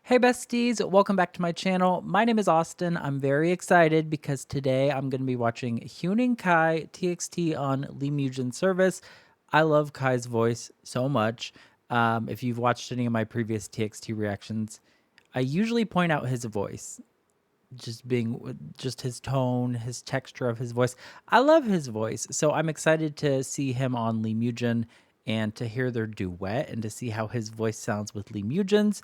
Hey besties, welcome back to my channel. My name is Austin. I'm very excited because today I'm going to be watching HUENINGKAI TXT on Lee Mujin service. I love Kai's voice so much. If you've watched any of my previous TXT reactions, I usually point out his voice. Just his tone, his texture of his voice. I love his voice. So I'm excited to see him on Lee Mujin and to hear their duet and to see how his voice sounds with Lee Mujin's.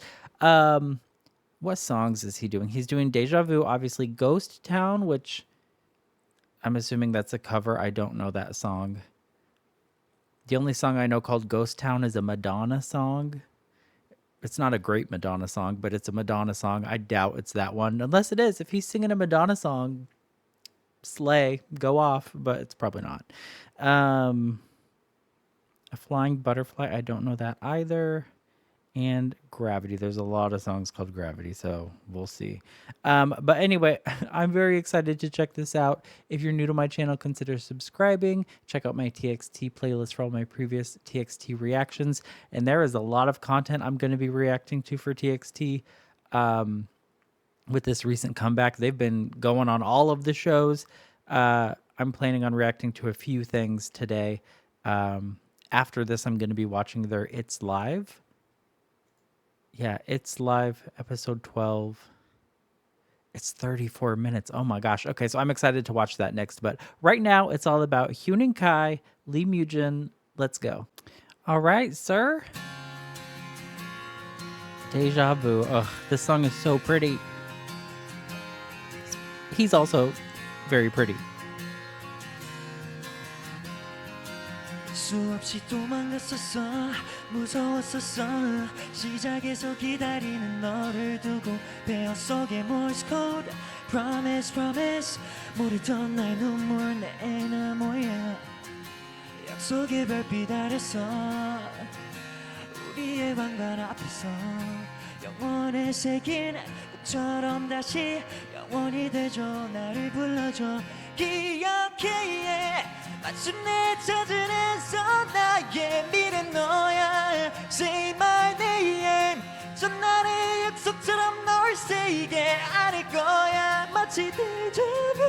What songs is he doing? He's doing Deja Vu, obviously Ghost Town, which I'm assuming that's a cover. I don't know that song. The only song I know called Ghost Town is a Madonna song. It's not a great Madonna song, but it's a Madonna song. I doubt it's that one. Unless it is. If he's singing a Madonna song, slay, go off, but it's probably not. A Flying Butterfly, I don't know that either. And Gravity. There's a lot of songs called Gravity, so we'll see. But anyway, I'm very excited to check this out. If you're new to my channel, consider subscribing. Check out my TXT playlist for all my previous TXT reactions. And there is a lot of content I'm going to be reacting to for TXT. With this recent comeback, they've been going on all of the shows. I'm planning on reacting to a few things today. After this, I'm going to be watching their It's Live. Yeah, It's Live, episode 12. It's 34 minutes. Oh my gosh. Okay, so I'm excited to watch that next. But right now, it's all about HUENINGKAI, Lee Mujin. Let's go. All right, sir. Deja Vu. Ugh, this song is so pretty. He's also very pretty. 수없이 도망갔었어 무서웠었어 시작에서 기다리는 너를 두고 폐허 속의 Morse code Promise promise 모르던 나의 눈물 내 애나 뭐야 약속의 별빛 아래서 우리의 왕관 앞에서 영원에 새긴 꽃처럼 다시 영원히 되줘 나를 불러줘 기억해 마침내 찾아내서 나의 미래 너야 Say my name 전날의 약속처럼 널 세게 안을 거야 마치 데자부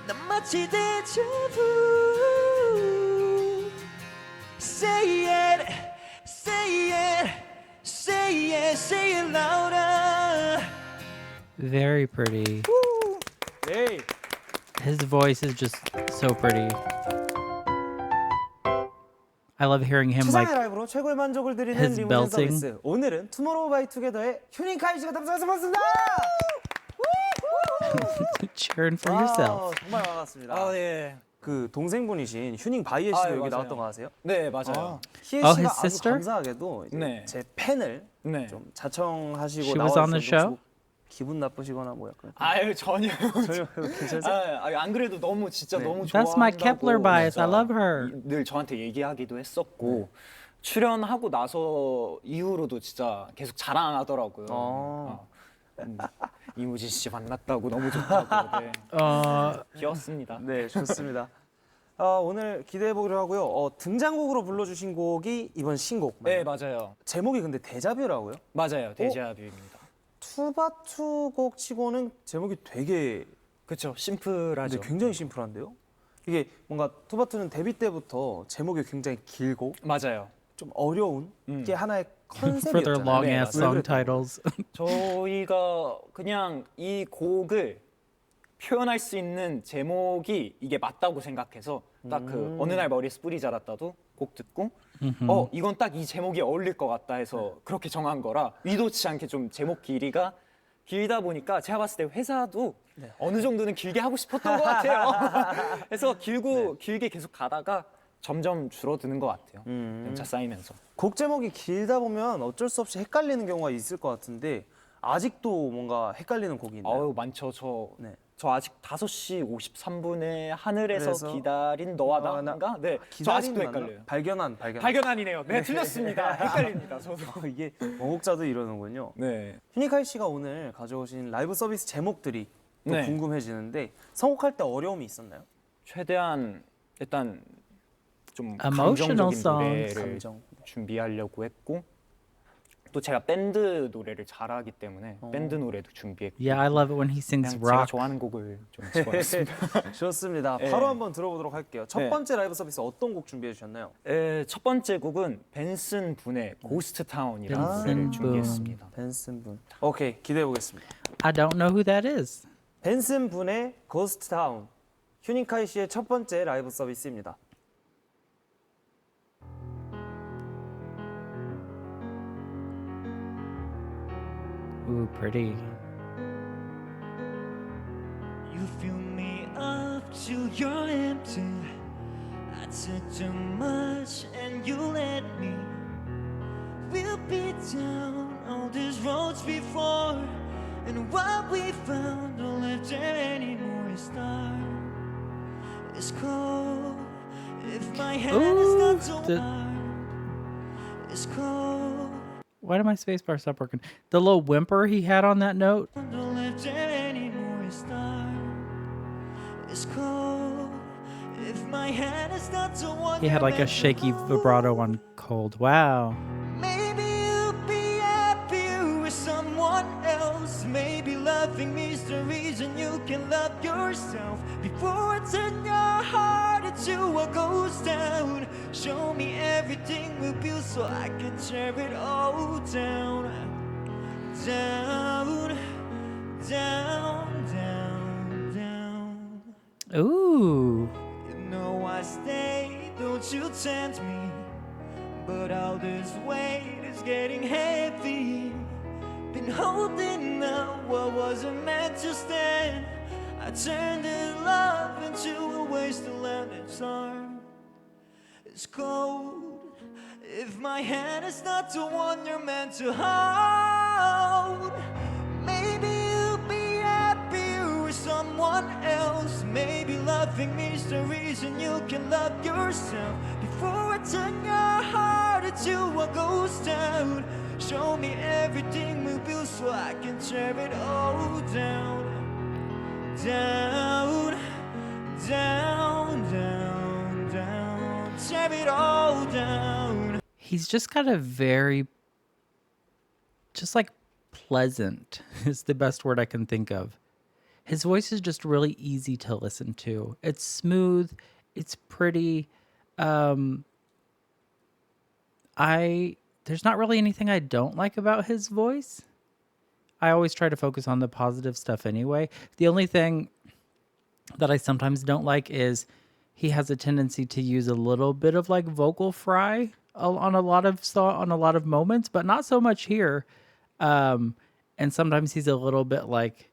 난 마치 데자부 Say it Say it Say it Say it louder Very pretty. Hey. His voice is just so pretty. I love hearing him like 추상의 라이브로 최고의 만족을 드리는 his 리무진 belting. 서비스. 오늘은 투모로우바이투게더의 휴닝카이 씨가 탑승해서 봤습니다. cheering for yourself. 정말 반갑습니다. 아, 네. 그 동생분이신 휴닝 바이에 씨도 예, 여기 맞아요. 나왔던 거 아세요? 네, 맞아요. 희애 Oh, 씨가 his 아주 sister? 감사하게도 이제 네. 제 팬을 네. 좀 자청하시고 She was on the show? 기분 나쁘시거나 뭐 약간 아유, 전혀. 전혀 괜찮으세요? 안 그래도 너무 진짜 네. 너무 좋아한다고. That's my Kepler bias. I 진짜 love her. 늘 저한테 얘기하기도 했었고 출연하고 나서 이후로도 진짜 계속 자랑하더라고요. 이무진 씨 만났다고 너무 좋다고. 네. 귀엽습니다. 네, 좋습니다. 오늘 기대해 보기로 하고요. 등장곡으로 불러주신 곡이 이번 신곡. 네, 맞아요. 제목이 근데 데자뷰라고요? 맞아요. 데자뷰입니다. 투바투 곡 치고는 제목이 되게 그렇죠. 심플하죠. 근데 굉장히 심플한데요? 이게 뭔가 투바투는 데뷔 때부터 제목이 굉장히 길고 맞아요. 좀 어려운 게 하나의 For their 컨셉이었잖아요. long 네, ass 맞아요. song titles. 저희가 그냥 이 곡을 표현할 수 있는 제목이 이게 맞다고 생각해서 딱 그 어느 날 머리에서 뿌리 자랐다도 곡 듣고 이건 딱 이 제목이 어울릴 것 같다 해서 그렇게 정한 거라 의도치 않게 좀 제목 길이가 길다 보니까 제가 봤을 때 회사도 어느 정도는 길게 하고 싶었던 것 같아요. 그래서 길게 계속 가다가 점점 줄어드는 것 같아요. 연차 쌓이면서. 곡 제목이 길다 보면 어쩔 수 없이 헷갈리는 경우가 있을 것 같은데 아직도 뭔가 헷갈리는 곡이 있나요? 어우 많죠. 저 아직 5시 53분에 하늘에서 그래서 기다린 너와 나인가? 네, 저 아직도 het갈려요. 발견한. 발견아니네요. 네, 틀렸습니다. 헷갈립니다. 저도. 이게 원곡자도 이러는군요. 네. 휴닝카이 씨가 오늘 가져오신 라이브 서비스 제목들이 또 네. 궁금해지는데 선곡할 때 어려움이 있었나요? 최대한 일단 좀 Emotional 감정적인 songs. 노래를 준비하려고 했고 또 제가 밴드 노래를 잘하기 때문에 밴드 노래도 준비했고 Yeah, I love it when he sings 그냥 제가 rock. 좋아하는 곡을 좀 집어넣었습니다. 좋습니다. 네. 바로 한번 들어보도록 할게요. 첫 네. 번째 라이브 서비스 어떤 곡 준비해 주셨나요? 첫 번째 곡은 벤슨 분의 고스트 타운이라는 벤슨 노래를 분. 준비했습니다. 벤슨 분. 오케이, 기대해 보겠습니다. I don't know who that is. 벤슨 분의 고스트 타운. 휴닝카이 씨의 첫 번째 라이브 서비스입니다. Ooh, pretty. You fill me up till you're empty. I took too much and you let me. We'll be down all these roads before, and what we found don't live there anymore. It's dark, it's cold. If my hand is not so the- hard, it's cold. Why did my spacebar stop working? The little whimper he had on that note. Don't live there anymore. It's dark, it's cold. If my hand is not the one He had you're like a meant to shaky hold. vibrato on cold. Wow. Maybe you'll be happier with someone else. Maybe loving me's the reason you can love yourself. Before I turn your heart into a ghost town, show me everything we built so I can tear it all down. Down, down, down, down. Ooh. You know I stay, don't you tempt me. But all this weight is getting heavy. Been holding up what wasn't meant to stand. I turned this love into a wasteland. It's hard, it's cold. If my hand is not the one you're meant to hold, maybe you'll be happier with someone else. Maybe loving me's the reason you can love yourself. Before I turn your heart into a ghost town, show me everything we built so I can tear it all down. Down, down, down, down. Tear it all down. He's just got a very, just like pleasant is the best word I can think of. His voice is just really easy to listen to. It's smooth. It's pretty. There's not really anything I don't like about his voice. I always try to focus on the positive stuff anyway. The only thing that I sometimes don't like is he has a tendency to use a little bit of like vocal fry on a lot of moments, but not so much here. And sometimes he's a little bit like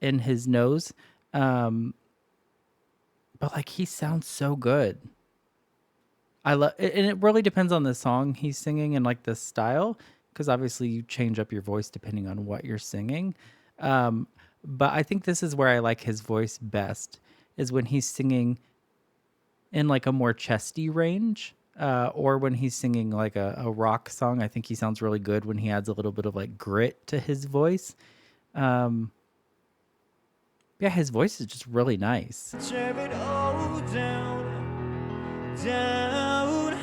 in his nose. But like he sounds so good. I love it, and it really depends on the song he's singing and like the style, because obviously you change up your voice depending on what you're singing. But I think this is where I like his voice best, is when he's singing in like a more chesty range, or when he's singing like a rock song. I think he sounds really good when he adds a little bit of like grit to his voice. Yeah, his voice is just really nice. Tear it all down, down,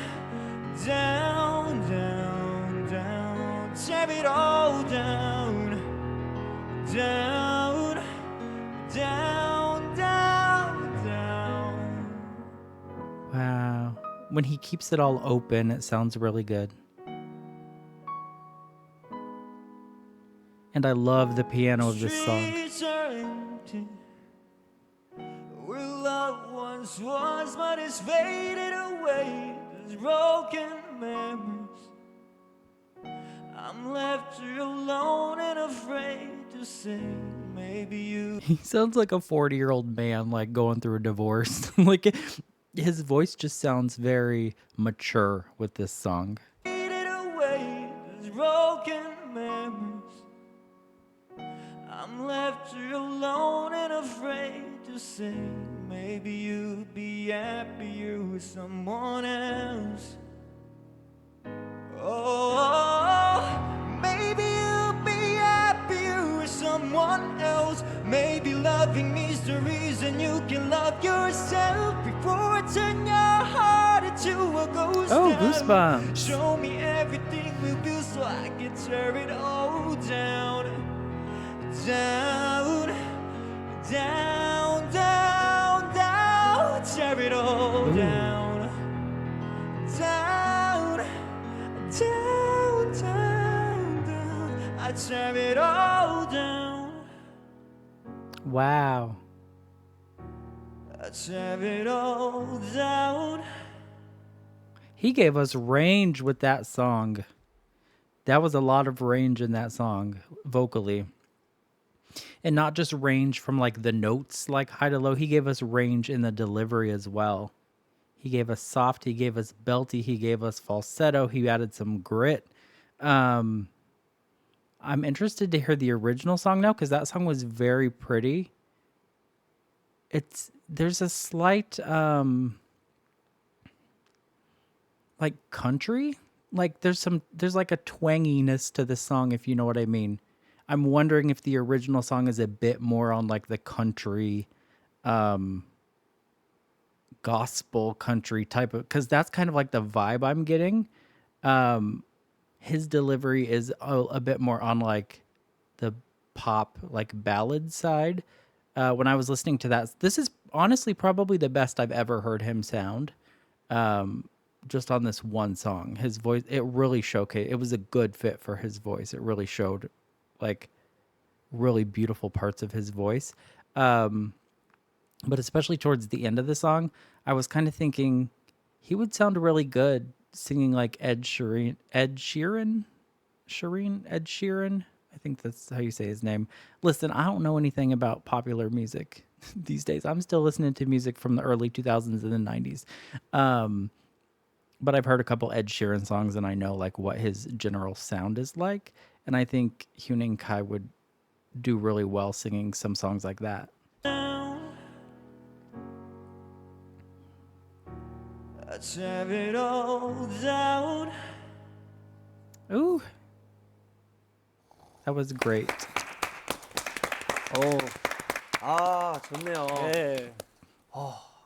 down, down, down. Tear it all down, down, down, down, down. Wow. When he keeps it all open, it sounds really good. And I love the piano of this song. Streets are empty, where love once was, but it's faded away. There's broken memories. I'm left here alone and afraid to say maybe you. He sounds like a 40-year-old man like going through a divorce. Like his voice just sounds very mature with this song. Faded away, there's broken memories. I'm left here alone and afraid to say maybe you'd be happier with someone else. Oh, maybe you'll be happier with someone else. Maybe loving me's the reason you can love yourself. Before I turn your heart into a ghost Oh, town, goosebumps. show me everything we built so so I can tear it all down, down, down, down, down, tear it all down, down, down, down, down. I tear it all down. Wow. I tear it all down. He gave us range with that song. That was a lot of range in that song vocally. And not just range from like the notes, like high to low. He gave us range in the delivery as well. He gave us soft, he gave us belty, he gave us falsetto, he added some grit. I'm interested to hear the original song now because that song was very pretty. There's a slight like country, like there's like a twanginess to the song, if you know what I mean. I'm wondering if the original song is a bit more on like the country gospel country type of, because that's kind of like the vibe I'm getting. His delivery is a bit more on like the pop like ballad side. When I was listening to that, this is honestly probably the best I've ever heard him sound. Just on this one song, his voice, it really showcased, it was a good fit for his voice. It really showed like really beautiful parts of his voice. But especially towards the end of the song, I was kind of thinking he would sound really good singing like Ed Sheeran. I think that's how you say his name. Listen, I don't know anything about popular music these days. I'm still listening to music from the early 2000s and the 90s. But I've heard a couple Ed Sheeran songs and I know like what his general sound is like. And I think HUENINGKAI would do really well singing some songs like that. I tear it all down. Ooh. That was great. 좋네요. 네.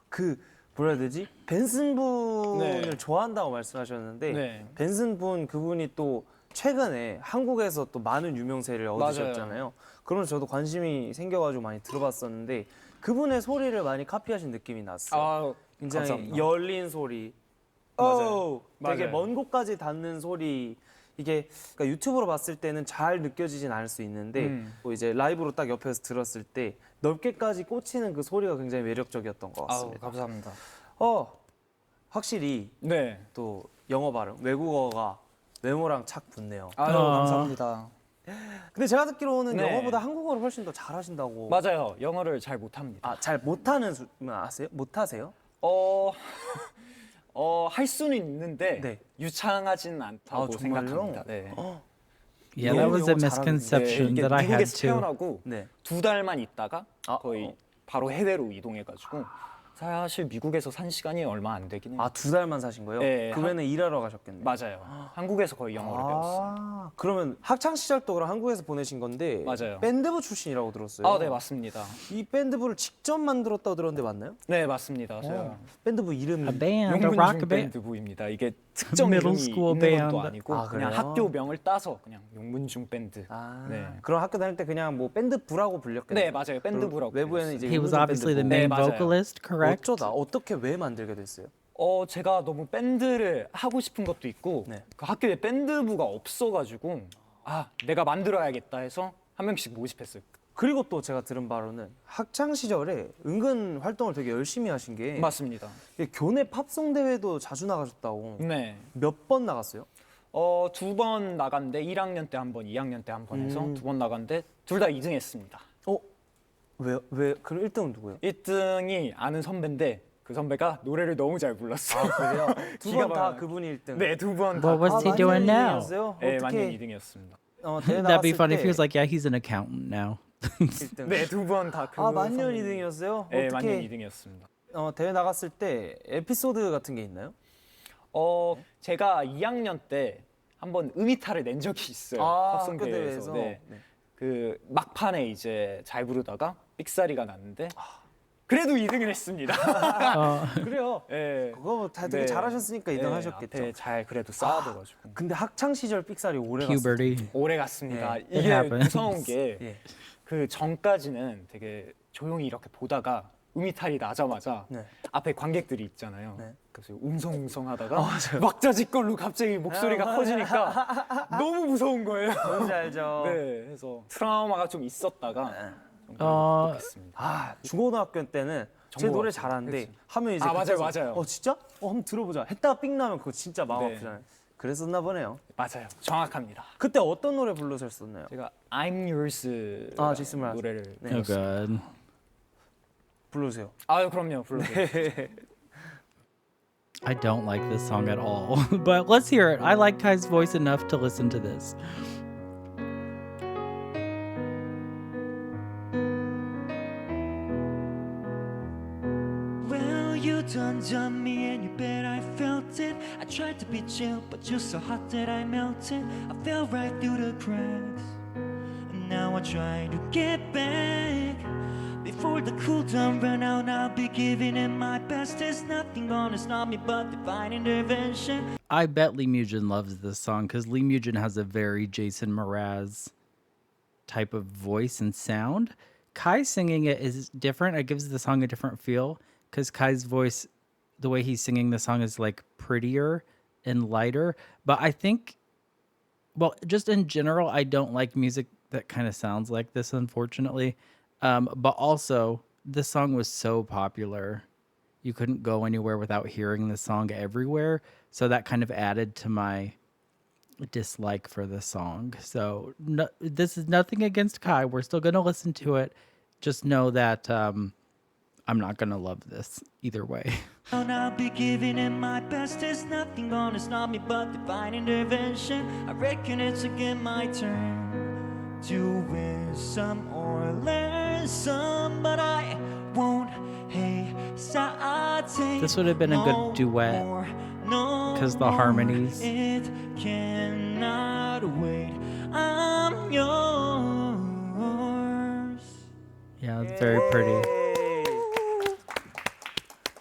그 뭐라 해야 되지? 벤슨 분을 네. 좋아한다고 말씀하셨는데 네. 벤슨 분 그분이 또 최근에 한국에서 또 많은 유명세를 얻으셨잖아요. 그러면서 저도 관심이 생겨가지고 많이 들어봤었는데 그분의 소리를 많이 카피하신 느낌이 났어요. 아, 굉장히 감사합니다. 열린 소리, 맞아요. 되게 맞아요. 먼 곳까지 닿는 소리. 이게 그러니까 유튜브로 봤을 때는 잘 느껴지진 않을 수 있는데 또 이제 라이브로 딱 옆에서 들었을 때 넓게까지 꽂히는 그 소리가 굉장히 매력적이었던 것 아우, 같습니다. 감사합니다. 확실히 네. 또 영어 발음, 외국어가 외모랑 착 붙네요. 아유, 감사합니다. 근데 제가 듣기로는 네. 영어보다 한국어를 훨씬 더 잘하신다고. 맞아요. 영어를 잘 못합니다. 아, 잘 못하는 아세요? 못하세요? 할 수는 있는데 네. 유창하진 않다고 아, 정말요? 생각합니다. 네. Yeah, that was a 영어 잘하는데. misconception 이게 that I had 미국에서 too. 태어나고 네. 2달만 있다가 아, 거의 바로 해외로 이동해가지고 사실 미국에서 산 시간이 얼마 안 되긴 해요. 아, 2달만 사신 거예요? 네, 그 외에는 일하러 가셨겠네요. 맞아요. 한국에서 거의 영어를 배웠어요. 아, 그러면 학창 시절도 그럼 한국에서 보내신 건데 맞아요. 밴드부 출신이라고 들었어요. 아, 네, 맞습니다. 이 밴드부를 직접 만들었다고 들었는데 맞나요? 네, 맞습니다. 제가 밴드부 이름이 A band, a rock 용문중 band. 밴드부입니다. 이게 특정 Middle 이름이 school 있는 band. 것도 아니고 아, 그냥 그래요? 학교명을 따서 그냥 용문중 밴드. 아, 네. 그럼 학교 다닐 때 그냥 뭐 밴드부라고 불렸겠네요. 네, 맞아요. 밴드부라고 외부에는 이제 He was 용문중 obviously the 밴드부. main 맞아요. vocalist, correct? 어쩌다 어떻게 왜 만들게 됐어요? 제가 너무 밴드를 하고 싶은 것도 있고 네. 그 학교에 밴드부가 없어가지고 내가 만들어야겠다 해서 한 명씩 모집했어요. 그리고 또 제가 들은 바로는 학창 시절에 은근 활동을 되게 열심히 하신 게 맞습니다. 이게 교내 팝송 대회도 자주 나가셨다고. 네. 몇 번 나갔어요? 2번 나갔는데 1학년 때 한 번, 2학년 때 한 번 해서 2번 나갔는데 둘 다 2등했습니다. 왜? 그럼 1등은 누구예요? 1등이 아는 선배인데 그 선배가 노래를 너무 잘 불렀어요. 그래요? 두 기가 번 다 막혀요. 그분이 1등. 네, 2번 다. What was he doing now? 네, 만년 어떻게 2등이었습니다. 대회 That'd be 나갔을 funny if he 때 was like, yeah, he's an accountant now. 1등. 네, 2번 다. 그 만년 선배님. 2등이었어요? 네, 만년 어떻게 2등이었습니다. 대회 나갔을 때 에피소드 같은 게 있나요? 제가 2학년 때 한번 음이탈을 낸 적이 있어요. 팝송 학교 대회에서. 네. 네. 그 막판에 이제 잘 부르다가 삑사리가 났는데 그래도 2등을 했습니다. 그래요. 예. 그거 다 되게 네. 잘하셨으니까 2등 하셨겠죠. 앞에 잘 그래도 쌓아둬가지고 근데 학창 시절 삑사리 오래 갔어요. Puberty. 오래 갔습니다. It 이게 happens. 무서운 게 예. 그 전까지는 되게 조용히 이렇게 보다가 음이탈이 나자마자 네. 앞에 관객들이 있잖아요. 네. 그래서 웅성웅성하다가 막자지껄로 갑자기 목소리가 커지니까 너무 무서운 거예요. 뭔지 알죠. 네, 그래서 트라우마가 좀 있었다가 좀 어, 극복했습니다. 아, 중고등학교 때는 제 정보 노래 같은 잘하는데 그치. 하면 이제 아, 맞아요, 그때서 맞아요. 진짜? 한번 들어보자. 했다가 삑 나면 그거 진짜 마음 네. 아프잖아요. 그랬었나 보네요. 맞아요, 정확합니다. 그때 어떤 노래 부르셨었나요? 제가 I'm Yours 아, 제이슨 브라즈. 노래를 oh, good. 불러주세요. 아, 그럼요, 불러주세요. I don't like this song at all, but let's hear it. I like Kai's voice enough to listen to this. Well, you done me and you bet I felt it. I tried to be chill, but you're so hot that I melted. I fell right through the cracks, and now I try to get back. Before the cool down run out, I'll be giving it my best. There's nothing gonna stop me but divine intervention. I bet Lee Mujin loves this song because Lee Mujin has a very Jason Mraz type of voice and sound. Kai singing it is different. It gives the song a different feel because Kai's voice, the way he's singing the song is like prettier and lighter. But I think, well, just in general, I don't like music that kind of sounds like this, unfortunately. But also, this song was so popular. You couldn't go anywhere without hearing the song everywhere. So that kind of added to my dislike for the song. So no, this is nothing against Kai. We're still going to listen to it. Just know that I'm not going to love this either way. And I'll be giving it my best. There's nothing gonna stop me but divine intervention. I reckon it's again my turn to win some or learn some, but I won't hesitate. This would have been a good duet, 'cause the harmonies. It cannot wait. I'm yours. Yeah, it's very pretty.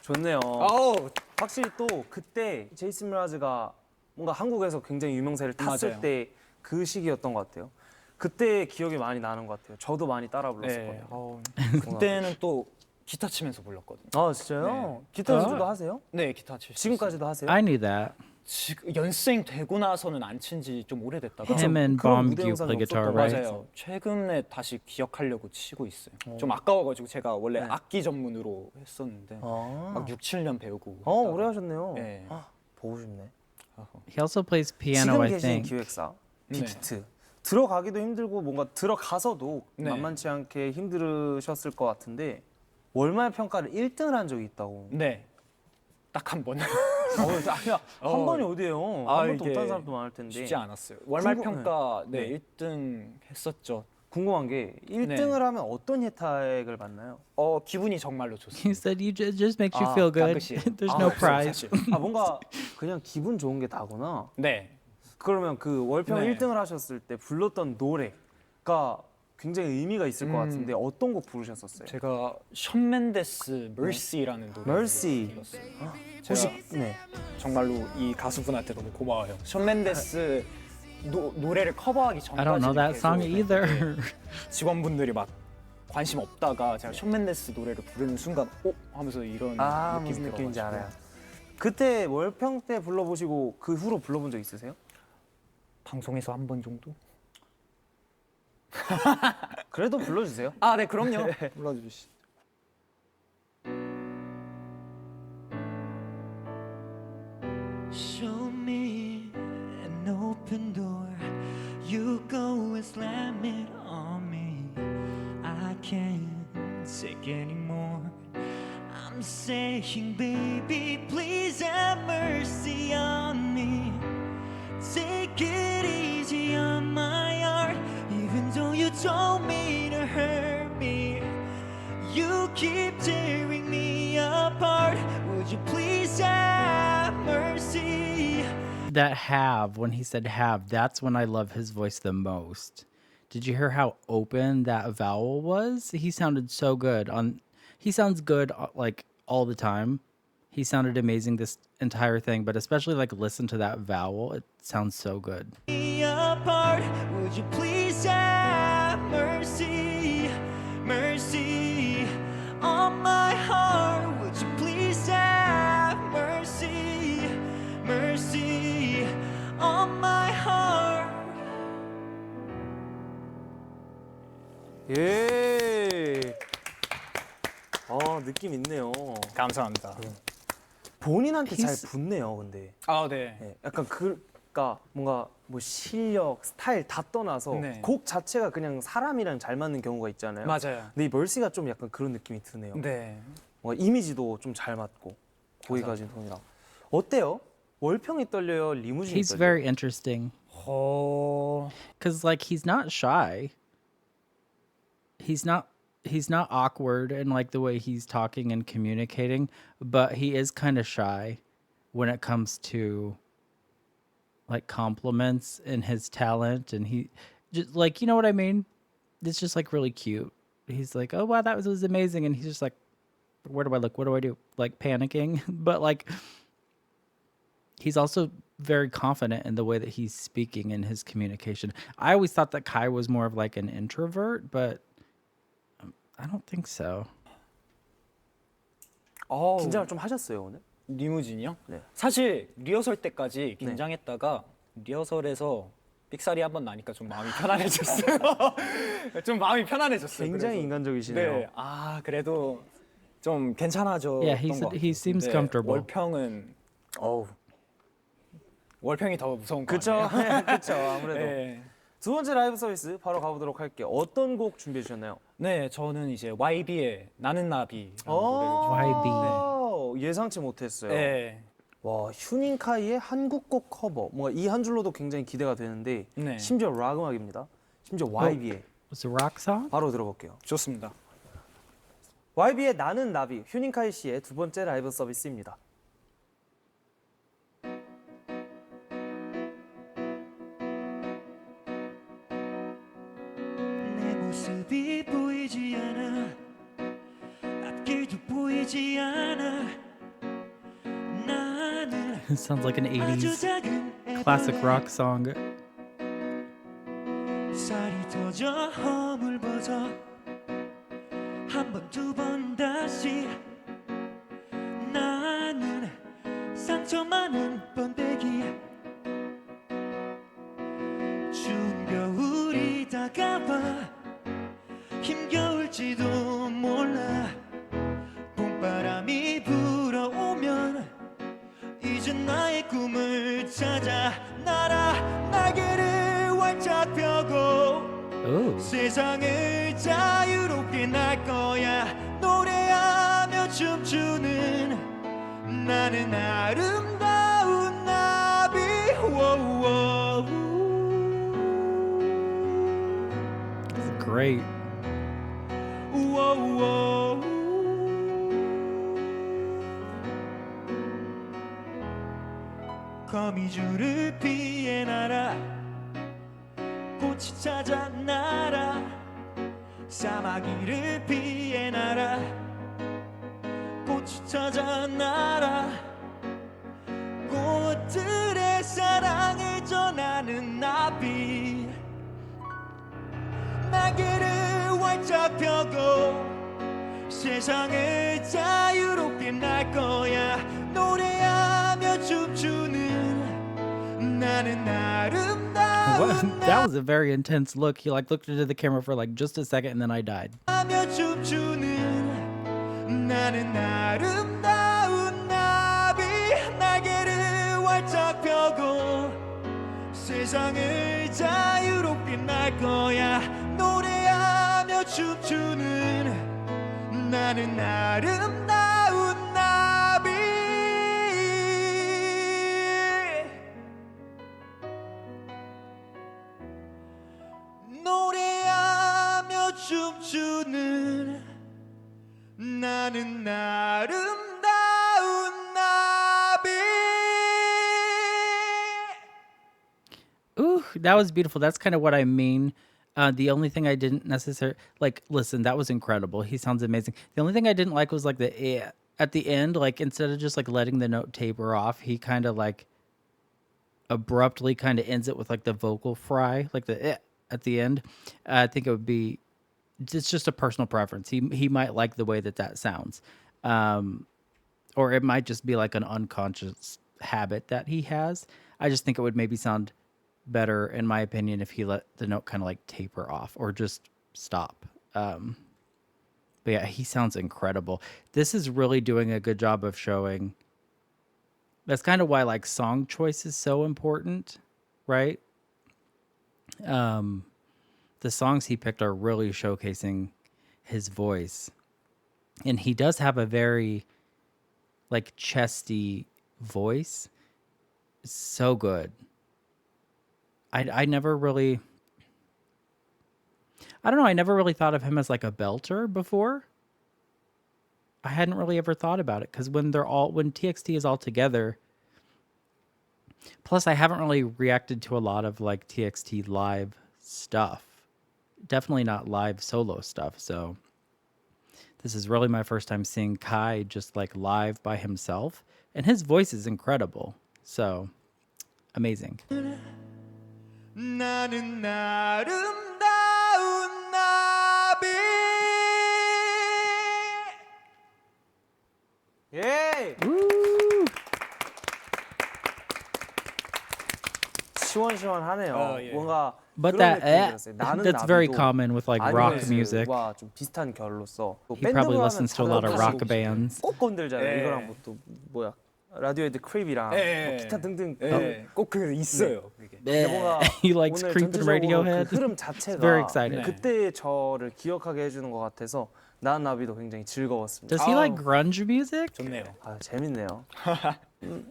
좋네요. 어우, 확실히 또 그때 제이슨 브라즈가 뭔가 한국에서 굉장히 유명세를 탔을 맞아요. 때 그 시기였던 것 같아요. 그때 기억이 많이 나는 것 같아요. 저도 많이 따라 네. 불렀었거든요. 그때는 또 기타 치면서 불렀거든요. 아 진짜요? 기타 연주도 하세요? 네, 기타 칠 수 있어요. 지금까지도 하세요? I knew that. 지금 연생 되고 나서는 안 친 지 좀 오래됐다가 Him and 그런 Bomb 무대 Gu 영상이 play guitar, 없었던 right? 맞아요. 최근에 다시 기억하려고 치고 있어요. 좀 아까워가지고 제가 원래 네. 악기 전문으로 했었는데 막 6, 7년 배우고 오래 하셨네요. 네. 보고 싶네. He also plays piano, 지금 I 계신 think. 기획사 네. 빅히트 들어가기도 힘들고 뭔가 들어가서도 네. 만만치 않게 힘들으셨을 것 같은데 월말 평가를 1등을 한 적이 있다고. 네, 딱 한 번. 아니야 한 번이 어디예요? 한 번도 이게 못한 사람도 많을 텐데. 쉽지 않았어요. 월말 궁금- 평가 네. 네 1등 했었죠. 궁금한 게 1등을 하면 어떤 혜택을 받나요? 기분이 정말로 He 좋습니다. said it just makes you feel good. 가끔씩. There's no prize. 사실. 뭔가 그냥 기분 좋은 게 다구나. 네, 그러면 그 월평 네. 1등을 하셨을 때 불렀던 노래가 굉장히 의미가 있을 것 같은데 어떤 곡 부르셨었어요? 제가 션 맨데스 Mercy라는 노래 Mercy. 불렀어요. 혹시 제가 네. 정말로 이 가수분한테 너무 고마워요. 션 맨데스 노래를 커버하기 I don't know 전까지 that song either. 직원분들이 막 관심 없다가 제가 션 맨데스 노래를 부르는 순간 하면서 이런 느낌이 무슨 느낌인지 들어가지고. 알아요. 그때 월평 때 불러보시고 그 후로 불러본 적 있으세요? 방송에서 한 번 정도? 그래도 불러주세요. 아, 네, 그럼요. 불러주시. Show me an open door. You go and slam it on me. I can't take anymore. I'm saying, baby, please have mercy on me. Take it easy on my heart, even though you told me to hurt me. You keep tearing me apart. Would you please have mercy? That have, when he said have, that's when I love his voice the most. Did you hear how open that vowel was? He sounded so good on. he sounds good like all the time. He sounded amazing this entire thing, but especially like listen to that vowel. It sounds so good. apart. Would you please have mercy, mercy on my heart? Would you please have mercy, mercy on my heart? 예. 느낌 있네요. 감사합니다. 본인한테 잘 He's- 붙네요, 근데. 아, 네. 예, 약간 그니까 뭔가 뭐 실력, 스타일 다 떠나서 네. 곡 자체가 그냥 사람이랑 잘 맞는 경우가 있잖아요. 맞아요. 근데 이 멀시가 좀 약간 그런 느낌이 드네요. 네. 뭔가 이미지도 좀 잘 맞고 거기까지 톤이랑. 어때요? 월평이 떨려요, 리무진이 He's 떨려요? very interesting 어, because like he's not shy. He's not awkward in like the way he's talking and communicating, but he is kind of shy when it comes to like compliments and his talent, and he just like, you know what I mean? It's just like really cute. He's like, "Oh wow, that was amazing." And he's just like, "Where do I look? What do I do?" Like panicking, but like he's also very confident in the way that he's speaking in his communication. I always thought that Kai was more of like an introvert, but I don't think so. 긴장을 좀 하셨어요, 오늘? 리무진이요? 네. 사실 리허설 때까지 긴장했다가 리허설에서 삑사리 한번 나니까 좀 마음이 편안해졌어요. 좀 마음이 편안해졌어요. 굉장히 그래서. 인간적이시네요. 네. 아, 그래도 좀 괜찮아졌던 Yeah, 것 같아요. he seems 네, comfortable. 월평은 어우. 월평이 더 무서운 거 그쵸, 아니에요? 그쵸, 아무래도. 네. 두 번째 라이브 서비스 바로 가보도록 할게요. 어떤 곡 준비해 주셨나요? 네, 저는 이제 YB의 나는 나비라는 노래를 YB. 예상치 못했어요. 네. 와, 휴닝카이의 한국곡 커버. 뭔가 이 한 줄로도 굉장히 기대가 되는데 네. 심지어 락 음악입니다. 심지어 YB의 Was it a rock song? 바로 들어볼게요. 좋습니다. YB의 나는 나비, 휴닝카이 씨의 두 번째 라이브 서비스입니다. 내 모습이 보이지 않아 앞길도 보이지 않아 나는 It sounds like an 아주 80s 작은 classic 애벌레. rock song. 살이 터져 허물벗어 한 번 두 번 다시 나는 상처 많은 번데기 추운 겨울이 다가와 힘겨울지도 몰라 봄바람이 불어오면 이제 나의 꿈을 찾아 날아 날개를 활짝 펴고 Ooh. 세상을 자유롭게 날 거야 노래하며 춤추는 나는 아름다운 나비 워워. It's great. 워워. 거미줄을 피해 날아 꽃이 찾아 날아 사마귀를 피해 날아 꽃이 찾아 날아 꽃들의 사랑을 전하는 나비 날개를 활짝 펴고 세상을 자유롭게 날 거야 노래하며 춤추는 나는 아름다운 That was a very intense look. He like looked into the camera for like just a second and then I died. 하며 춤추는 나는 아름다운 나비 날개를 활짝 펴고 세상을 자유롭게 날 거야 노래하며 춤추는 나는 아름다운 나비 노래하며 춤추는 나는 아름다운 나비. Ooh, that was beautiful. That's kind of what I mean The only thing I didn't necessarily like, listen, that was incredible. He sounds amazing. The only thing I didn't like was like the at the end, like instead of just like letting the note taper off, he kind of like abruptly kind of ends it with like the vocal fry, like the at the end. I think it would be it's just a personal preference. He might like the way that that sounds, or it might just be like an unconscious habit that he has. I just think it would maybe sound better, in my opinion, if he let the note kind of like taper off or just stop. But yeah, he sounds incredible. This is really doing a good job of showing. That's kind of why like song choice is so important, right? The songs he picked are really showcasing his voice. And he does have a very like chesty voice. So good. I never really I don't know, I never really thought of him as like a belter before. I hadn't really ever thought about it because when TXT is all together, plus I haven't really reacted to a lot of like TXT live stuff. Definitely not live solo stuff. So this is really my first time seeing Kai just like live by himself, and his voice is incredible. So amazing. 나는 아름다운 나비. 예! Woo! 시원시원하네요. 예. 뭔가 But 그런 that 느낌이 들었어요. 나는 that's very 나비도 common with like rock 아니메스와 music. 좀 비슷한 결로서 또 He probably 밴드로 하면 listens to a lot of 작곡하시고 rock bands. 꼭 건들잖아요. 예. 이거랑 뭐 또 뭐야 라디오헤드 크립이랑 예. 뭐 기타 등등 꼭 그 있어요. 그게. 근데 뭔가 He likes 오늘 Creep and 전체적으로 Radiohead. 그 흐름 It's 자체가 very excited. 그때의 저를 기억하게 해주는 것 같아서 나는 나비도 굉장히 즐거웠습니다. Does he like grunge music? 좋네요. 아, 재밌네요.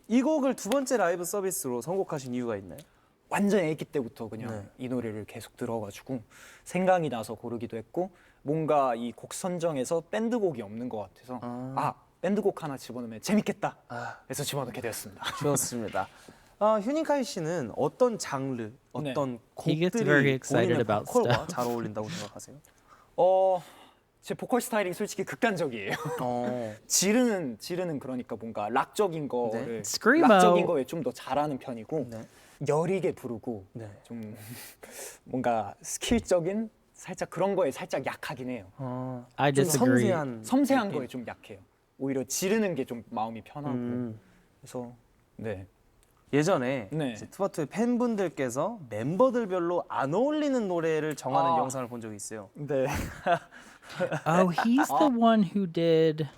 이 곡을 두 번째 라이브 서비스로 선곡하신 이유가 있나요? 완전 애기 때부터 그냥 네. 이 노래를 계속 들어가지고 생각이 나서 고르기도 했고, 뭔가 이 곡 선정에서 밴드곡이 없는 것 같아서 밴드곡 하나 집어넣으면 재밌겠다 해서 집어넣게 되었습니다. 좋습니다. 휴닝카이 씨는 어떤 장르, 어떤 He gets very 곡들이 excited 본인의 about 보컬과 stuff. 잘 어울린다고 생각하세요? 제 보컬 스타일이 솔직히 극단적이에요. 지르는 그러니까 뭔가 락적인 거를 Screamo. 락적인 거에 좀 더 잘하는 편이고, 네. 여리게 부르고 네. 좀 뭔가 스킬적인 살짝 그런 거에 살짝 약하긴 해요. I 좀 disagree. 섬세한 느낌? 거에 좀 약해요. 오히려 지르는 게 좀 마음이 편하고. 그래서 네. 예전에 네. 이제 투바투의 팬분들께서 멤버들별로 안 어울리는 노래를 정하는 아. 영상을 본 적이 있어요. 네. Oh, he's the one who did.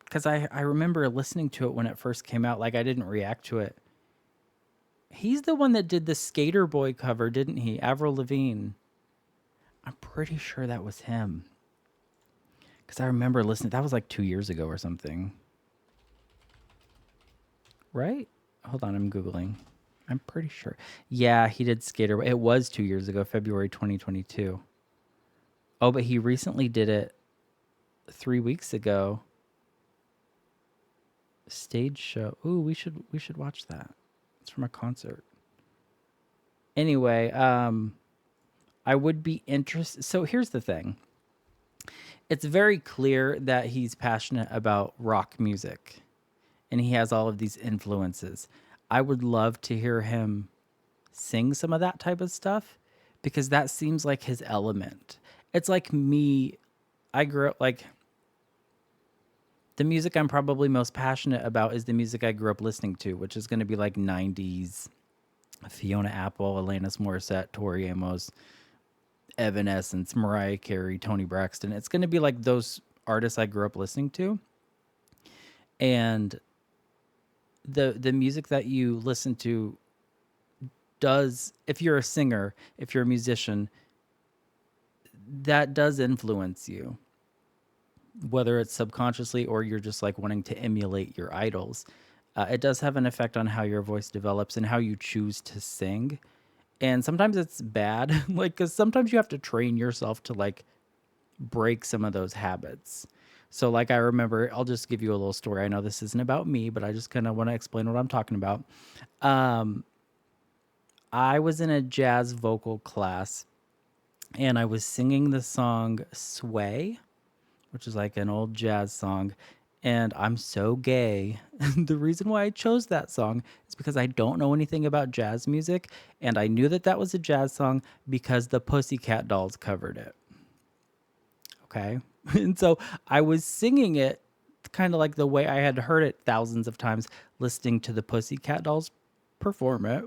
Because I remember listening to it when it first came out. Like, I didn't react to it. He's the one that did the Skater Boy cover, didn't he? Avril Lavigne. I'm pretty sure that was him. Because I remember listening. That was like 2 years ago or something. Right? Hold on, I'm Googling. I'm pretty sure. Yeah, he did Skater. It was 2 years ago, February 2022. Oh, but he recently did it 3 weeks ago. Stage show. Ooh, we should watch that. It's from a concert. Anyway, I would be interested. So here's the thing. It's very clear that he's passionate about rock music, and he has all of these influences. I would love to hear him sing some of that type of stuff because that seems like his element. It's like me. I grew up like the music I'm probably most passionate about is the music I grew up listening to, which is going to be like 90s Fiona Apple, Alanis Morissette, Tori Amos, Evanescence, Mariah Carey, Toni Braxton. It's going to be like those artists I grew up listening to. And the music that you listen to does, if you're a singer, if you're a musician, that does influence you, whether it's subconsciously or you're just like wanting to emulate your idols. It does have an effect on how your voice develops and how you choose to sing. And sometimes it's bad, like, because sometimes you have to train yourself to like break some of those habits. So like, I remember, I'll just give you a little story. I know this isn't about me, but I just kind of want to explain what I'm talking about. I was in a jazz vocal class and I was singing the song Sway, which is like an old jazz song. And I'm so gay. The reason why I chose that song is because I don't know anything about jazz music. And I knew that that was a jazz song because the Pussycat Dolls covered it. Okay. And so I was singing it kind of like the way I had heard it thousands of times, listening to the Pussycat Dolls perform it.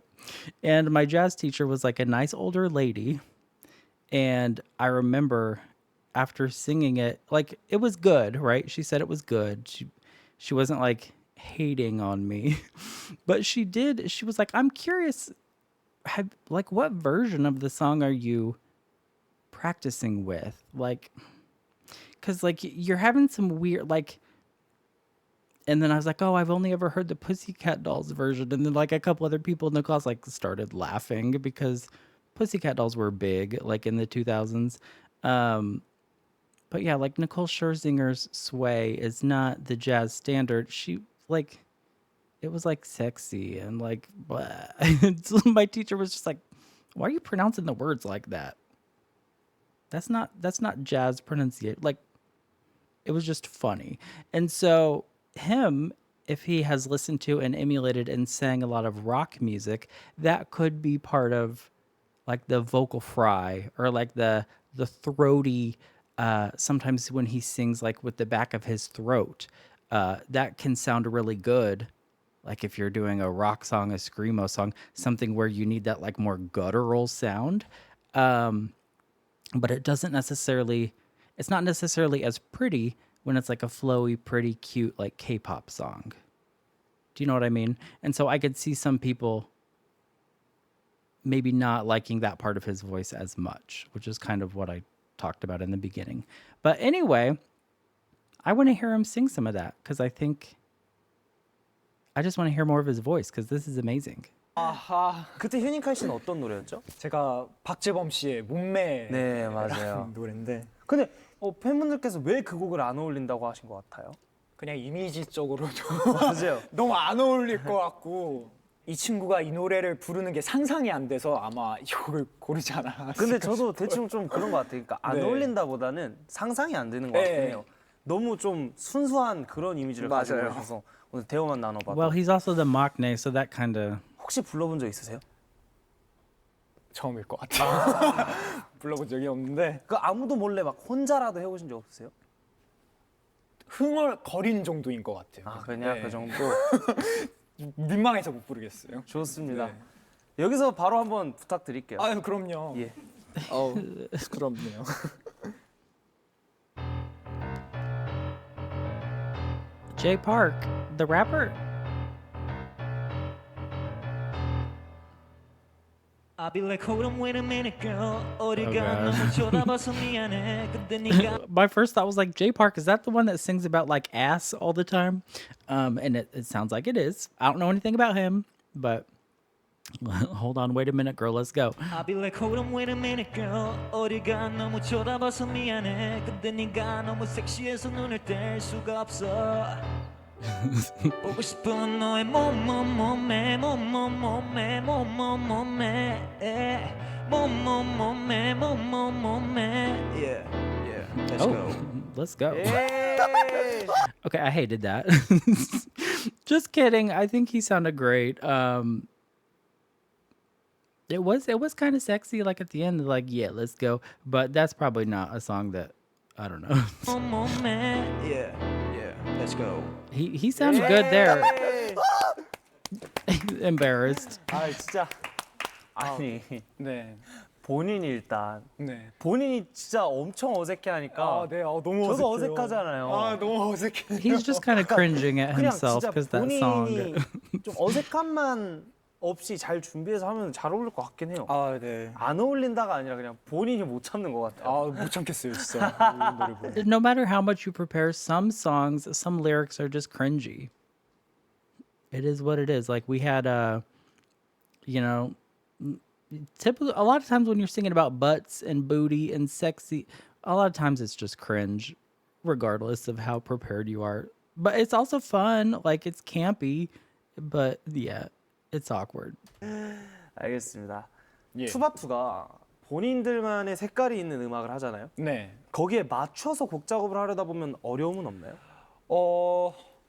And my jazz teacher was like a nice older lady. And I remember after singing it, like it was good, right? She said it was good. She wasn't like hating on me. But she was like, I'm curious, like what version of the song are you practicing with? Like, cause like you're having some weird like, and then I was like, oh, I've only ever heard the Pussycat Dolls version. And then like a couple other people in the class like started laughing because Pussycat Dolls were big, like in the 2000s. But yeah, like Nicole Scherzinger's Sway is not the jazz standard. She like, it was like sexy and like, blah. So my teacher was just like, why are you pronouncing the words like that? That's not jazz pronunciation. Like, it was just funny. And so him, if he has listened to and emulated and sang a lot of rock music, that could be part of like the vocal fry or like the throaty sometimes when he sings like with the back of his throat, that can sound really good. Like if you're doing a rock song, a screamo song, something where you need that like more guttural sound. But it's not necessarily as pretty when it's like a flowy, pretty cute, like K-pop song. Do you know what I mean? And so I could see some people maybe not liking that part of his voice as much, which is kind of what I talked about in the beginning. But anyway, I want to hear him sing some of that because I just want to hear more of his voice because this is amazing. 아하. 그때 휴닝카이 씨는 어떤 노래였죠? 제가 박재범 씨의 몸매라는 네, 맞아요. 노래인데 근데 팬분들께서 왜 그 곡을 안 어울린다고 하신 것 같아요? 그냥 이미지적으로도 맞아요. 너무 안 어울릴 것 같고 이 친구가 이 노래를 부르는 게 상상이 안 돼서 아마 이 곡을 고르지 않았을까 근데 저도 대충 좀 그런 것 같아요. 그러니까 안 네. 어울린다보다는 상상이 안 되는 것 같긴 네. 해요. 너무 좀 순수한 그런 이미지를 가지고 맞아요. 계셔서 오늘 대화만 나눠봐도 Well, he's also the maknae, so that kind of... 혹시 불러본 적 있으세요? 처음일 것 같아요. 불러본 적이 없는데 그 아무도 몰래 막 혼자라도 해보신 적 없으세요? 흥얼거리는 정도인 것 같아요. 아 그냥 네. 그 정도? 민망해서 못 부르겠어요. 좋습니다. 네. 여기서 바로 한번 부탁드릴게요. 아유 그럼요. 예. 부끄럽네요. Jay Park, the rapper. I'll be like hold on wait a minute girl 어디가 God. 너무 쳐다봐서 미안해 근데 네가 My first thought was like, Jay Park, is that the one that sings about like ass all the time? And it sounds like it is. I don't know anything about him, but hold on, wait a minute, girl, let's go. I'll be like hold on wait a minute girl 어디가 너무 쳐다봐서 미안해 근데 네가 너무 섹시해서 눈을 뗄 수가 없어 보고 싶은 너의 몸매 Yeah, let's Oh, go let's go. 예! Okay, I hated that. Just kidding. I think he sounded great. It was kind of sexy, like at the end, like, yeah, let's go. But that's probably not a song that, I don't know. Yeah, let's go He sounds good there. Embarrassed. 아 진짜 아니 네. 본인이 일단 네. 본인이 진짜 엄청 어색해하니까 네. 너무 저도 어색해요. 어색하잖아요. 너무 어색해. He's just kind of cringing at 그냥 himself 진짜 because that song. 본인이 좀 어색함만 없이 잘 준비해서 하면 잘 어울릴 것 같긴 해요. 네. 안 어울린다가 아니라 그냥 본인이 못 참는 것 같아요. 못 참겠어요, 진짜. 이 노래 보고. No matter how much you prepare, some songs, some lyrics are just cringy. It is what it is. Like we had, typically a lot of times when you're singing about butts and booty and sexy, a lot of times it's just cringe, regardless of how prepared you are. But it's also fun. Like it's campy, but yeah, it's awkward. 알겠습니다. 예. 투바투가 본인들만의 색깔이 있는 음악을 하잖아요. 네. 거기에 맞춰서 곡 작업을 하려다 보면 어려움은 없나요?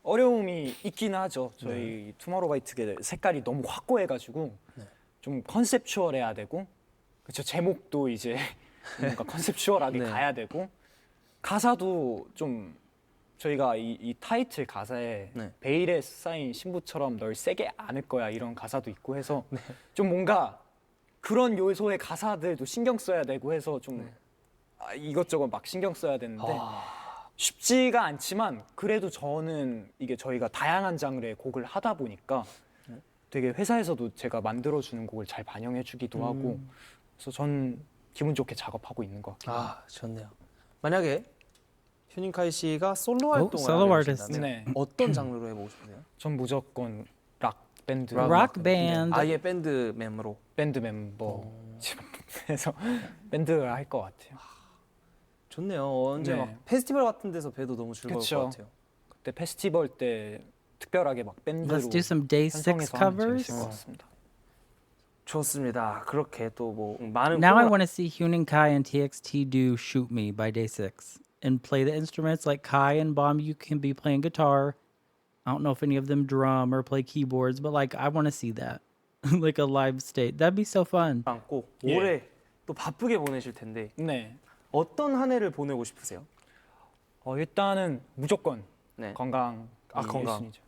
어려움이 있긴 하죠. 저희 투모로우바이트의 색깔이 너무 확고해가지고 좀 컨셉추얼해야 되고, 그렇죠. 제목도 이제 뭔가 컨셉추얼하게 네. 가야 되고, 가사도 좀 저희가 이 타이틀 가사에 네. 베일에 쌓인 신부처럼 널 세게 안을 거야 이런 가사도 있고 해서 좀 뭔가 그런 요소의 가사들도 신경 써야 되고 해서 좀 이것저것 막 신경 써야 되는데 쉽지가 않지만 그래도 저는 이게 저희가 다양한 장르의 곡을 하다 보니까 되게 회사에서도 제가 만들어주는 곡을 잘 반영해주기도 하고 그래서 전 기분 좋게 작업하고 있는 것 같아요. 아, 좋네요. 만약에 휴닝카이 씨가 솔로 활동을 solo 하게 artist. 되신다면 네. 어떤 장르로 해보고 싶으세요? 전 무조건 락 밴드 Rock band. 아예 밴드 멤버로. 밴드 멤버 해서 밴드를 할 것 같아요. 좋네요. 언제 네. 막 페스티벌 같은 데서 봬도 너무 즐거울 그쵸. 것 같아요. 그때 페스티벌 때 특별하게 막 밴드로 Let's do some Day 6 편성해서 하면 covers. 재밌을 것 같습니다. 좋습니다. 그렇게 또 뭐 많은 Now I 코너- want to see HUENINGKAI and TXT do Shoot Me by Day 6 and play the instruments like Kai and Bomb. You can be playing guitar. I don't know if any of them drum or play keyboards, but like I want to see that. Like a live state. That'd be so fun. 않고 예. 올해 또 바쁘게 보내실 텐데 네. 어떤 한 해를 보내고 싶으세요? 일단은 무조건 네. 건강. 건강. 1순위죠.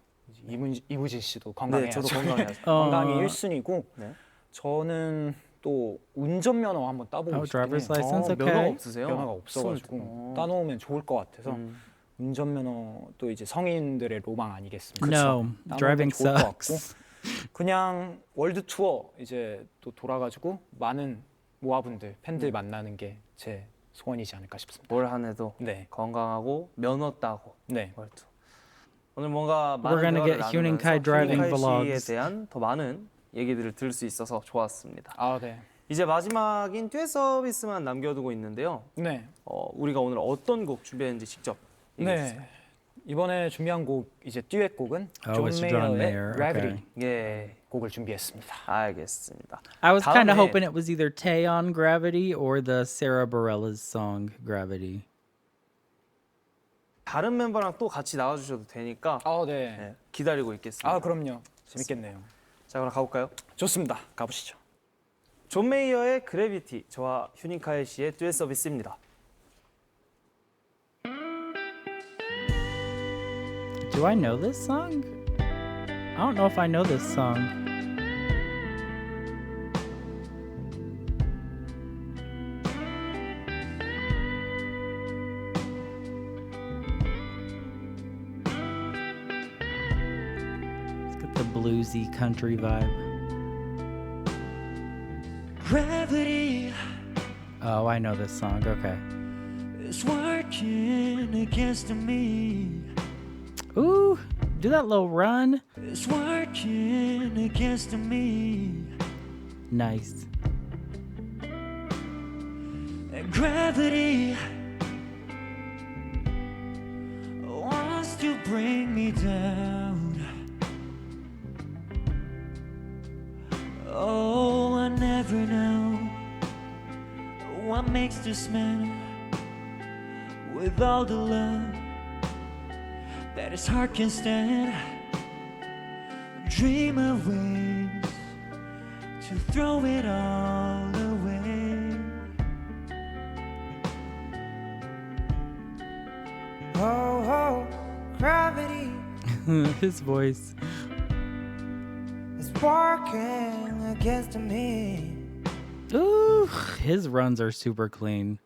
이무진 씨도 건강해야죠. 네, 저도 건강해야죠. 건강이 어. 1순위고 네. 저는 또 운전면허 한번 따보고 Oh, 싶긴 해요. driver's license. 면허가 Okay. 없으세요? 면허가 없어가지고 어. 따놓으면 좋을 것 같아서 운전면허 또 이제 성인들의 로망 아니겠습니까? No, 따놓으면 driving 좋을 것 sucks. 그냥 월드 투어 이제 또 돌아가지고 많은 모아분들 팬들 만나는 게 제 소원이지 않을까 싶습니다. 올 한 해도 네, 건강하고 면허 따고 네, 월드. 오늘 뭔가 We're 많은 gonna 대화를 get 휴닝카이 나누면서 driving 휴닝카이 씨에 vlogs. 대한 더 많은 얘기들을 들을 수 있어서 좋았습니다. 아 네, 이제 마지막인 듀엣 서비스만 남겨두고 있는데요. 네, 우리가 오늘 어떤 곡 준비했는지 직접 얘기해 주세요. 네. 이번에 준비한 곡 이제 듀엣 곡은 Oh, it's 존 John 메이어의 Mayer. Gravity Okay. 예, 곡을 준비했습니다. 알겠습니다. I was kind of 다음에 hoping it was either Taeyeon Gravity or the Sarah Bareilles song Gravity. 다른 멤버랑 또 같이 나와주셔도 되니까 아 네, 예, 기다리고 있겠습니다. 아 그럼요, 재밌겠네요. 자, 그럼 가볼까요? 좋습니다. 가보시죠. 존 메이어의 그래비티, 저와 휴닝카이 씨의 듀엣 서비스입니다. Do I know this song? I don't know if I know this song. It's got the bluesy country vibe. Gravity Oh, I know this song. Okay. is working against me. Ooh, do that little run. It's working against me. Nice. And gravity wants to bring me down. Oh, I never know what makes this man with all the love that his heart can stand. Dream of ways to throw it all away. Oh, oh, gravity His voice. is working against me. Ooh, his runs are super clean.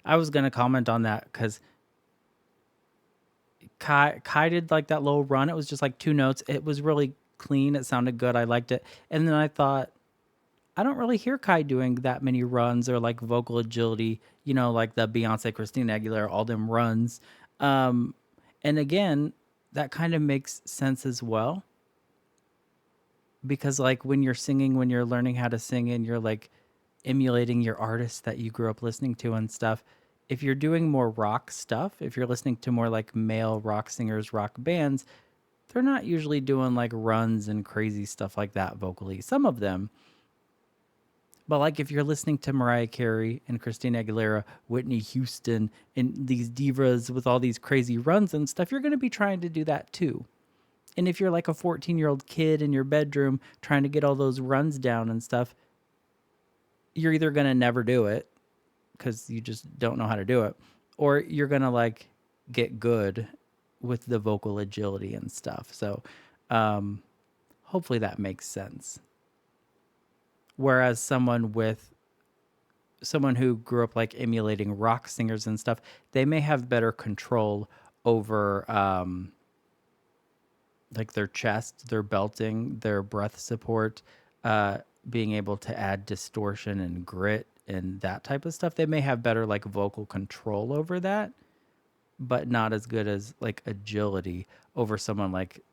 I was gonna comment on that because Kai did like that little run. It was just like 2 notes. It was really clean. It sounded good. I liked it. And then I thought, I don't really hear Kai doing that many runs or like vocal agility, you know, like the Beyonce, Christina Aguilera, all them runs. And again, that kind of makes sense as well. Because like when you're singing, when you're learning how to sing and you're like emulating your artists that you grew up listening to and stuff, if you're doing more rock stuff, if you're listening to more like male rock singers, rock bands, they're not usually doing like runs and crazy stuff like that vocally. Some of them, But like if you're listening to Mariah Carey and Christina Aguilera, Whitney Houston, and these divas with all these crazy runs and stuff, you're going to be trying to do that too. And if you're like a 14-year-old kid in your bedroom trying to get all those runs down and stuff, you're either going to never do it because you just don't know how to do it, or you're going to like get good with the vocal agility and stuff. So hopefully that makes sense. Whereas someone who grew up like emulating rock singers and stuff, they may have better control over like their chest, their belting, their breath support, being able to add distortion and grit and that type of stuff. They may have better like vocal control over that, but not as good as like agility over someone like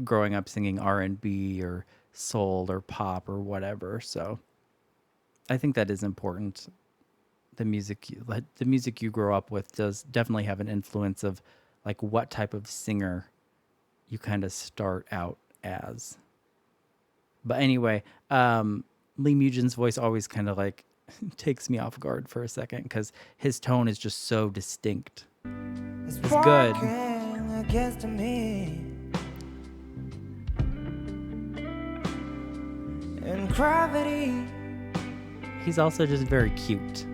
growing up singing R&B or soul or pop or whatever. So I think that is important. The music you grow up with does definitely have an influence of like what type of singer you kind of start out as. But anyway, Lee Mujin's voice always kind of like takes me off guard for a second because his tone is just so distinct. It's good. Against me. And gravity He's also just very cute.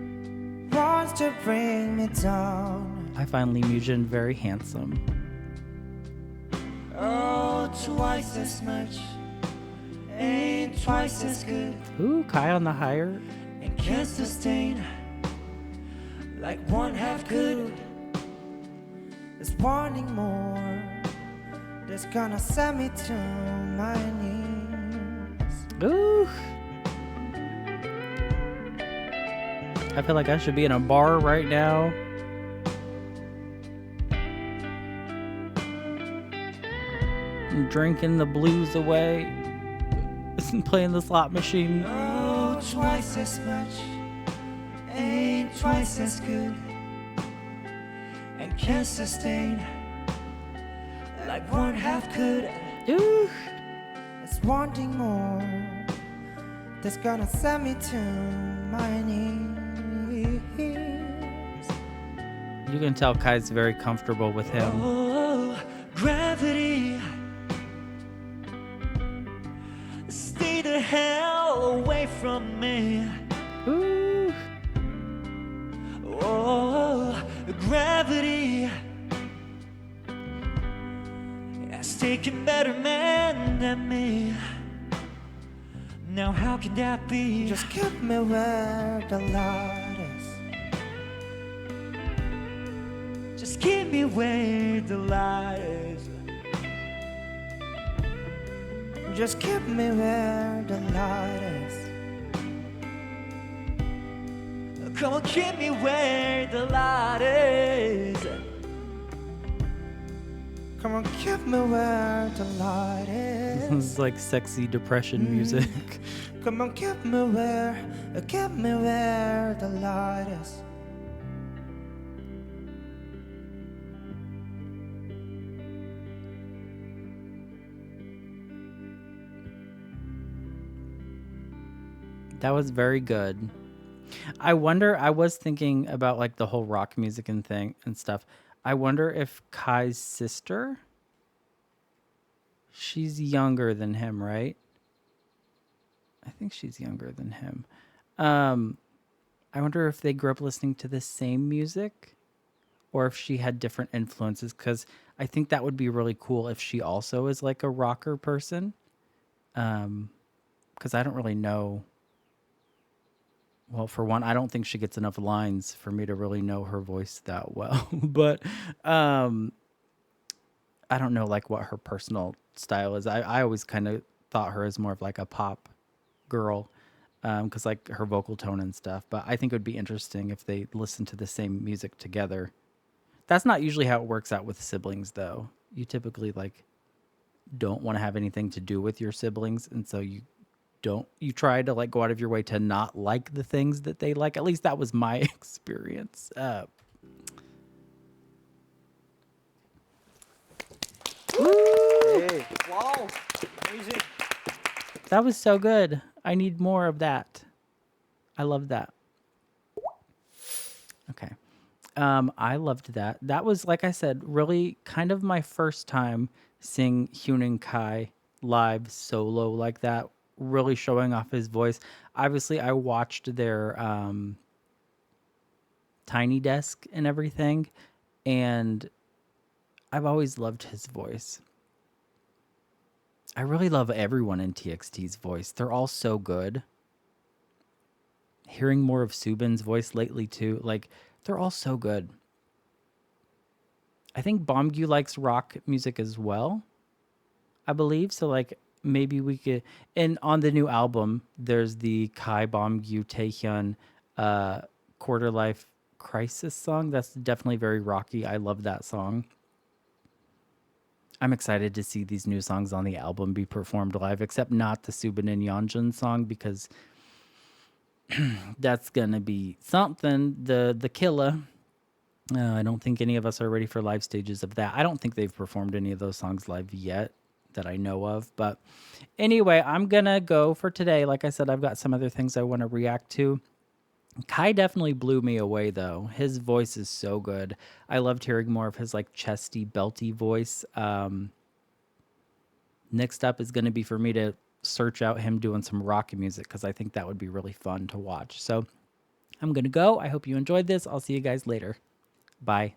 wants to bring me down. I find Lee Mujin very handsome. Oh, twice as much ain't twice as good, Ooh, Kai on the higher. and can't sustain like one half could. There's wanting more that's gonna send me to my knees. Ooh. I feel like I should be in a bar right now. Drinking the blues away. Playing the slot machine. Oh, twice as much ain't twice as good, and can't sustain like one half could. Ooh. It's wanting more that's gonna send me to my knees. You can tell Kai's very comfortable with him. Oh, gravity, stay the hell away from me. Ooh. Oh, gravity has taken better men than me. Now how can that be? Just keep me where the light is. Just keep me where the light is. Just keep me where the light is. Come on, keep me where the light is. Come on, keep me where the light This is. is like sexy depression music. Come on, keep me where the light is. That was very good. I wonder, I was thinking about like the whole rock music and thing and stuff. I wonder if Kai's sister, she's younger than him, right? I think she's younger than him. I wonder if they grew up listening to the same music or if she had different influences, because I think that would be really cool if she also is like a rocker person. Because I don't really know. Well, for one, I don't think she gets enough lines for me to really know her voice that well. But I don't know like what her personal style is. I always kind of thought her as more of like a pop girl because like her vocal tone and stuff. But I think it would be interesting if they listened to the same music together. That's not usually how it works out with siblings, though. You typically like don't want to have anything to do with your siblings, and so you try to like go out of your way to not like the things that they like. At least that was my experience. Hey. Wow, amazing. That was so good. I need more of that. I love that. Okay. I loved that. That was, like I said, really kind of my first time seeing HUENINKAI live solo like that, really showing off his voice. Obviously, I watched their Tiny Desk and everything, and I've always loved his voice. I really love everyone in TXT's voice. They're all so good. Hearing more of Subin's voice lately too, like they're all so good. I think Bombgu likes rock music as well, I believe. So like maybe we could, and on the new album, there's the Kai Bombgu Taehyun Quarter Life Crisis song. That's definitely very rocky. I love that song. I'm excited to see these new songs on the album be performed live, except not the Subin and Yeonjun song because that's gonna be something. The killer. I don't think any of us are ready for live stages of that. I don't think they've performed any of those songs live yet that I know of. But anyway, I'm gonna go for today. Like I said, I've got some other things I want to react to. Kai definitely blew me away though. His voice is so good. I loved hearing more of his like chesty, belty voice. Next up is going to be for me to search out him doing some rock music because I think that would be really fun to watch. So I'm going to go. I hope you enjoyed this. I'll see you guys later. Bye.